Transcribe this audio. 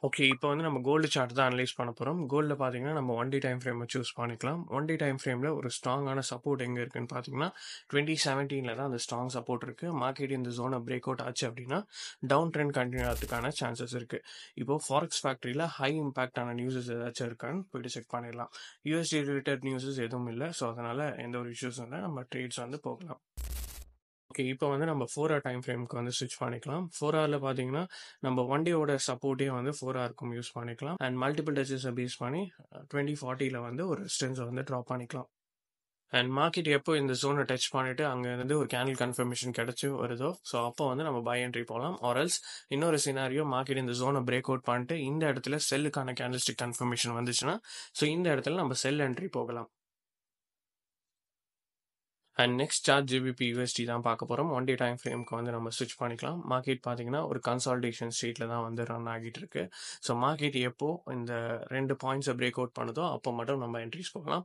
Okay. இப்போ வந்து நம்ம கோல்டு சார்ட் தான் அனலைஸ் பண்ண போறோம். கோல்ட்ல பார்த்தீங்கன்னா, நம்ம 1 டே டைம் ஃப்ரேம சூஸ் பண்ணிக்கலாம். 1 டே டைம் ஃப்ரேம்ல ஒரு ஸ்ட்ராங்கான சப்போர்ட் எங்க இருக்குன்னு பார்த்தீங்கன்னா, 2017ல தான் அந்த ஸ்ட்ராங் சப்போர்ட் இருக்கு. மார்க்கெட் இந்த ஜோன பிரேக் அவுட் ஆச்சு அப்படின்னா, டவுன் ட்ரெண்ட் கன்டின்யூ ஆகறதுக்கான சான்சஸ் இருக்கு. இப்போ ஃபாரெக்ஸ் ஃபேக்டரியில ஹை இம்பாக்ட் ஆன நியூஸஸ் ஏதாச்சும் இருக்கான்னு போயிட்டு செக் பண்ணிடலாம். யுஎஸ்டி ரிலேட்டட் நியூஸஸ் எதுவும் இல்ல. ஸோ அதனால எந்த ஒரு இஷ்யூஸும் இல்ல. நம்ம ட்ரேட்ஸ் வந்து போகலாம். ஓகே. இப்போ வந்து நம்ம 4 ஹவர் டைம் ஃப்ரேம்க்கு வந்து ஸ்விட்ச் பண்ணிக்கலாம். 4 ஹவர்ல பார்த்தீங்கன்னா, நம்ம 1 டேவோட சப்போர்ட்டே வந்து 4 ஹவருக்கும் யூஸ் பண்ணிக்கலாம். அண்ட் மல்டிபிள் டச்சஸ பேஸ் பண்ணி 2040ல வந்து ஒரு ரெசிஸ்டன்ஸ வந்து ட்ரா பண்ணிக்கலாம். அண்ட் மார்க்கெட் எப்போ இந்த ஜோனை டச் பண்ணிட்டு அங்கேருந்து ஒரு கேண்டில் கன்ஃபர்மேஷன் கிடைச்சு வருதோ, ஸோ அப்போ வந்து நம்ம பை என்ட்ரி போகலாம். ஆர் எல்ஸ் இன்னொரு சினாரியோ மார்க்கெட் இந்த ஜோனை பிரேக் அவுட் பண்ணிட்டு இந்த இடத்துல செல்லுக்கான கேண்டில்ஸ்டிக் கன்ஃபர்மேஷன் வந்துச்சுன்னா, ஸோ இந்த இடத்துல நம்ம செல் என்ட்ரி போகலாம். And next chart GBP USD தான் பார்க்க போகிறோம். 1 டே டைம் ஃப்ரேம்க்கு வந்து நம்ம ஸ்விட்ச் பண்ணிக்கலாம். மார்க்கெட் பார்த்தீங்கன்னா ஒரு கன்சால்டேஷன் ஸ்டேட்டில் தான் வந்து ரன் ஆகிட்டு இருக்கு. ஸோ மார்க்கெட் எப்போ இந்த 2 பாயிண்ட்ஸை பிரேக் அவுட் பண்ணுதோ அப்போ மட்டும் நம்ம என்ட்ரிஸ் போகலாம்.